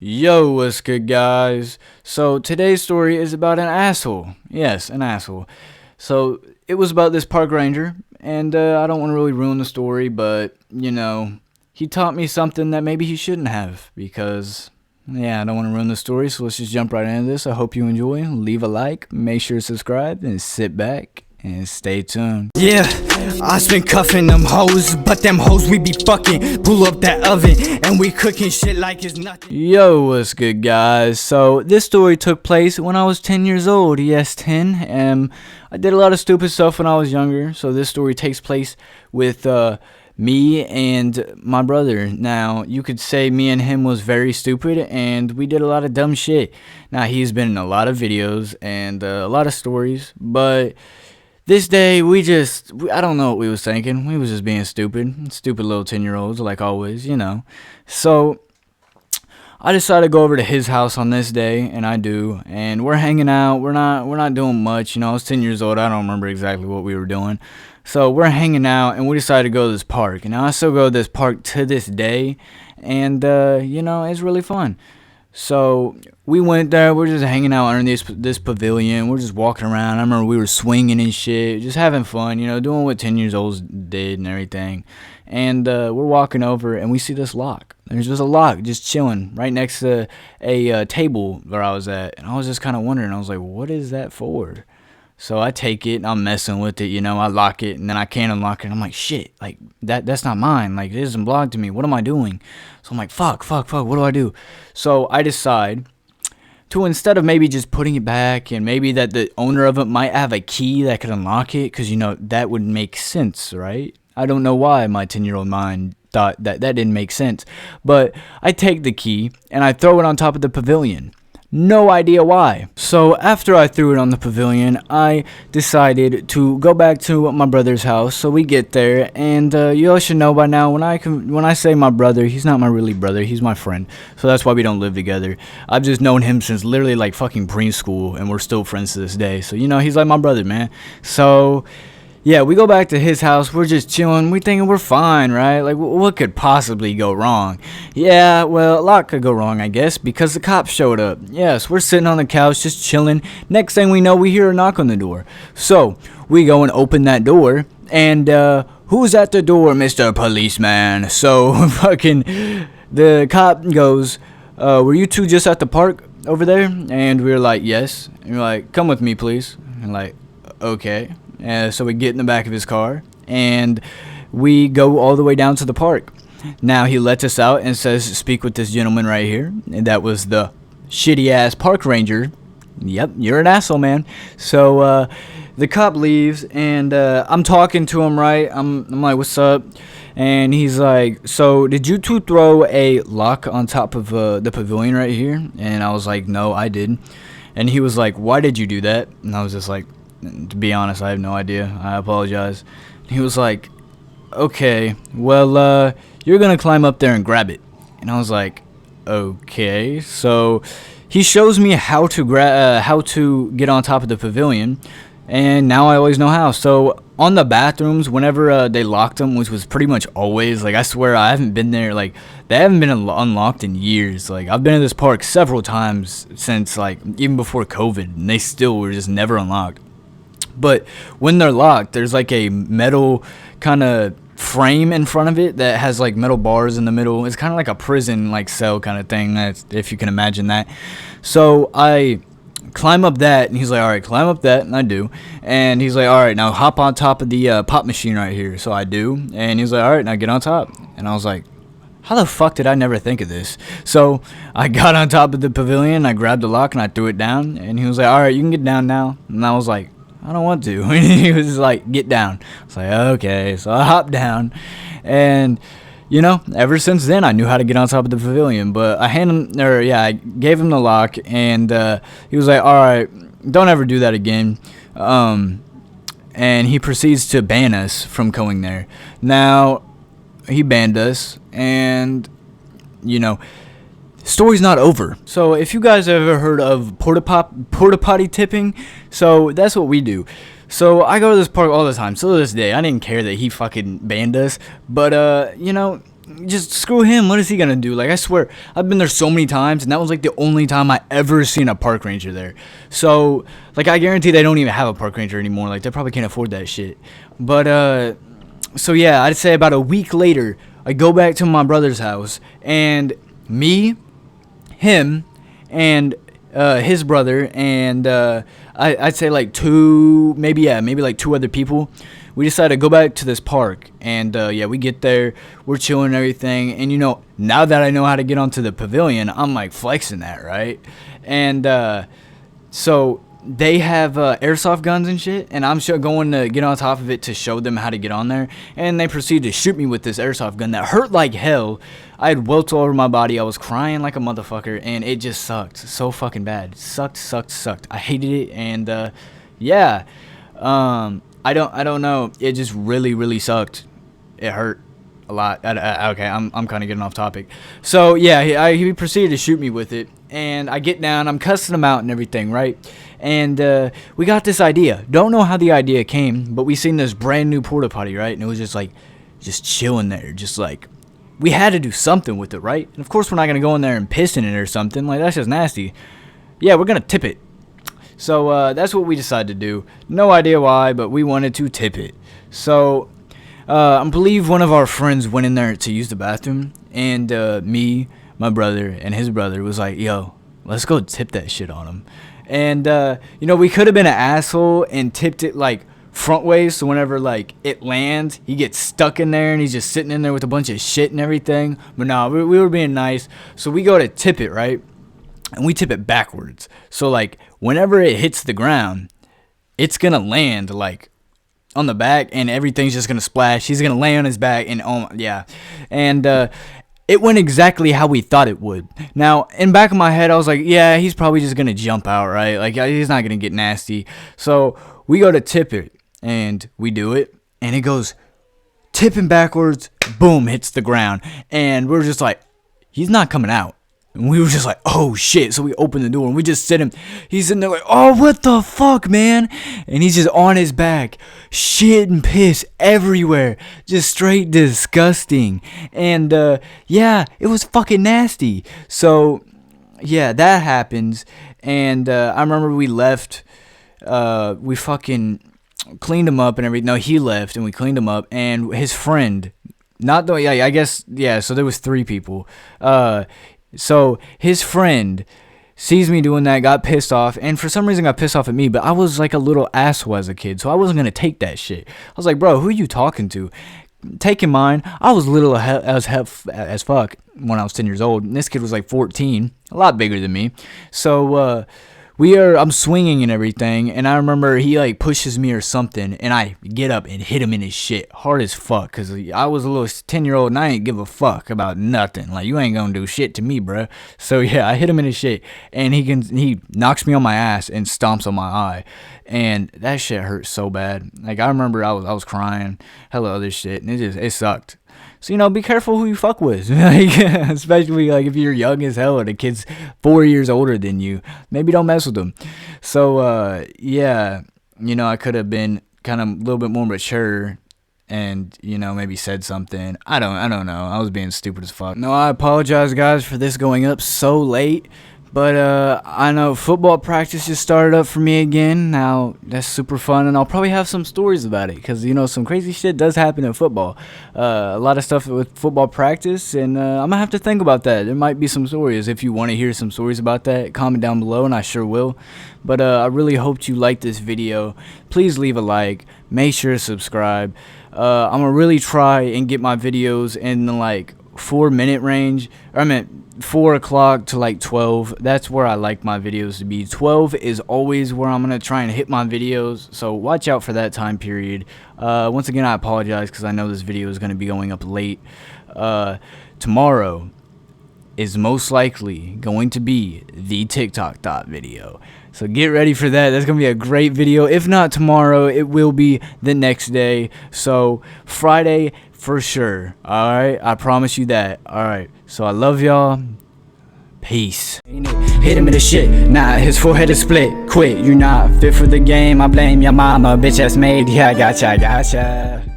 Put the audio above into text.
Yo, what's good, guys? So, today's story is about an asshole. Yes, an asshole. So, it was about this park ranger, and I don't want to really ruin the story, but, he taught me something that maybe he shouldn't have, because, yeah, I don't want to ruin the story, so let's just jump right into this. I hope you enjoy. Leave a like, make sure to subscribe, and sit back and stay tuned. Yeah, I been cuffing them hoes, but them hoes we be fucking. Pull up that oven and we cooking shit like it's nothing. Yo, what's good, guys? So this story took place when I was 10 years old. Yes, 10. I did a lot of stupid stuff when I was younger. So this story takes place with me and my brother. Now, you could say me and him was very stupid, and we did a lot of dumb shit. Now, he's been in a lot of videos and a lot of stories, but this day, I don't know what we was thinking. We was just being stupid. Stupid little 10-year-olds, like always, So, I decided to go over to his house on this day, and I do. And we're hanging out. We're not doing much. I was 10 years old. I don't remember exactly what we were doing. So, we're hanging out, and we decided to go to this park. And I still go to this park to this day. And, it's really fun. So we went there. We're just hanging out under this pavilion. We're just walking around. I remember we were swinging and shit, just having fun, doing what 10 years olds did and everything. And we're walking over, and we see this lock. There's just a lock just chilling right next to a table where I was at. And I was just kind of wondering. I was like, what is that for? So I take it, and I'm messing with it, I lock it, and then I can't unlock it, and I'm like, shit, like, that's not mine, like, it isn't blocked to me, what am I doing? So I'm like, fuck, what do I do? So I decide to, instead of maybe just putting it back, and maybe that the owner of it might have a key that could unlock it, because, that would make sense, right? I don't know why my 10-year-old mind thought that didn't make sense, but I take the key, and I throw it on top of the pavilion. No idea why. So after I threw it on the pavilion, I decided to go back to my brother's house. So we get there, and you all should know by now, when I say my brother, he's not my really brother, he's my friend. So that's why we don't live together. I've just known him since literally like fucking preschool, and we're still friends to this day. So he's like my brother, man. So yeah, we go back to his house. We're just chilling. We thinking we're fine, right? Like, what could possibly go wrong? Yeah, well, a lot could go wrong, I guess, because the cops showed up. Yes, we're sitting on the couch just chilling. Next thing we know, we hear a knock on the door. So we go and open that door, and who's at the door, Mr. Policeman? So fucking the cop goes, were you two just at the park over there? And we were like, yes. And we're like, come with me, please. And like, okay. So we get in the back of his car, and we go all the way down to the park. Now he lets us out and says, speak with this gentleman right here. And that was the shitty-ass park ranger. Yep, you're an asshole, man. So the cop leaves, and I'm talking to him, right? I'm like, what's up? And he's like, so did you two throw a lock on top of the pavilion right here? And I was like, no, I didn't. And he was like, why did you do that? And I was just like, to be honest, I have no idea. I apologize. He was like, okay, well, you're going to climb up there and grab it. And I was like, okay. So he shows me how to get on top of the pavilion, and now I always know how. So on the bathrooms, whenever they locked them, which was pretty much always, like, I swear I haven't been there, like, they haven't been unlocked in years. Like, I've been to this park several times since, like, even before COVID, and they still were just never unlocked. But when they're locked, there's like a metal kind of frame in front of it that has like metal bars in the middle. It's kind of like a prison like cell kind of thing, if you can imagine that. So I climb up that, and he's like, all right, climb up that, and I do. And he's like, all right, now hop on top of the pop machine right here. So I do. And he's like, all right, now get on top. And I was like, how the fuck did I never think of this? So I got on top of the pavilion, I grabbed the lock, and I threw it down. And he was like, all right, you can get down now. And I was like, I don't want to. He was like, get down. I was like, okay. So I hopped down, and ever since then I knew how to get on top of the pavilion. But I gave him the lock, and he was like, all right, don't ever do that again. And he proceeds to ban us from going there. Now he banned us, and story's not over. So if you guys ever heard of porta potty tipping, so that's what we do. So I go to this park all the time. So to this day, I didn't care that he fucking banned us. But just screw him. What is he gonna do? Like, I swear, I've been there so many times, and that was like the only time I ever seen a park ranger there. So, like, I guarantee they don't even have a park ranger anymore. Like, they probably can't afford that shit. But so yeah, I'd say about a week later, I go back to my brother's house, and me, him, and his brother, and I'd say like maybe like two other people. We decided to go back to this park, and yeah, we get there, we're chilling and everything, and you know, now that I know how to get onto the pavilion, I'm like flexing that, right? And so they have airsoft guns and shit, and I'm going to get on top of it to show them how to get on there, and they proceed to shoot me with this airsoft gun that hurt like hell. I had welts all over my body, I was crying like a motherfucker, and it just sucked so fucking bad. Sucked. I hated it, and yeah, I don't know. It just really sucked. It hurt a lot. Okay, I'm kind of getting off topic. So yeah, he proceeded to shoot me with it, and I get down. I'm cussing him out and everything, right? And we got this idea. Don't know how the idea came, but we seen this brand new porta potty, right? And it was just chilling there, just like we had to do something with it, right? And of course, we're not gonna go in there and piss in it or something. Like, that's just nasty. Yeah, we're gonna tip it. So that's what we decided to do. No idea why, but we wanted to tip it. So I believe one of our friends went in there to use the bathroom, and me, my brother, and his brother was like, yo, let's go tip that shit on him. And you know, we could have been an asshole and tipped it like front ways, so whenever like it lands, he gets stuck in there and he's just sitting in there with a bunch of shit and everything. But no, we were being nice. So we go to tip it, right? And we tip it backwards. So like whenever it hits the ground, it's gonna land like on the back, and everything's just gonna splash. He's gonna lay on his back, and oh yeah, and it went exactly how we thought it would. Now in back of my head, I was like, yeah, he's probably just gonna jump out, right? Like, he's not gonna get nasty. So we go to tip it, and we do it, and it goes tipping backwards. Boom, hits the ground, and we're just like, he's not coming out. And we were just like, oh shit. So we opened the door and we just sit him. He's sitting there like, oh, what the fuck, man? And he's just on his back, shit and piss everywhere. Just straight disgusting. And yeah, it was fucking nasty. So yeah, that happens. And I remember we left. We fucking cleaned him up and everything. No, he left and we cleaned him up. And his friend, not the, yeah, I guess, yeah, so there was 3 people. So his friend sees me doing that, got pissed off, and for some reason got pissed off at me, but I was like a little asshole as a kid, so I wasn't going to take that shit. I was like, bro, who are you talking to? Take in mind, I was little as fuck when I was 10 years old, and this kid was like 14, a lot bigger than me. So I'm swinging and everything, and I remember he like pushes me or something, and I get up and hit him in his shit hard as fuck, cause I was a little 10-year-old and I ain't give a fuck about nothing. Like, you ain't gonna do shit to me, bruh. So yeah, I hit him in his shit, and he knocks me on my ass and stomps on my eye, and that shit hurt so bad. Like, I remember I was crying, hella other shit, and it sucked. So, you know, be careful who you fuck with, like, especially like if you're young as hell or the kid's 4 years older than you. Maybe don't mess with them. So yeah, you know, I could have been kind of a little bit more mature and, you know, maybe said something. I don't know. I was being stupid as fuck. No, I apologize, guys, for this going up so late. But I know football practice just started up for me again. Now, that's super fun, and I'll probably have some stories about it, because, you know, some crazy shit does happen in football. A lot of stuff with football practice, and I'm going to have to think about that. There might be some stories. If you want to hear some stories about that, comment down below, and I sure will. But I really hoped you liked this video. Please leave a like. Make sure to subscribe. I'm going to really try and get my videos in the, like, 4-minute range. Or I meant 4 o'clock to like 12. That's where I like my videos to be. 12 is always where I'm gonna try and hit my videos, so watch out for that time period. Once again, I apologize because I know this video is gonna be going up late. Tomorrow is most likely going to be the TikTok thought video, so get ready for that. That's gonna be a great video. If not tomorrow, it will be the next day. So Friday for sure. Alright, I promise you that. Alright, so I love y'all. Peace. Hit him in the shit, nah, his forehead is split. Quit, you're not fit for the game. I blame your mama, bitch ass maid. Yeah, I gotcha.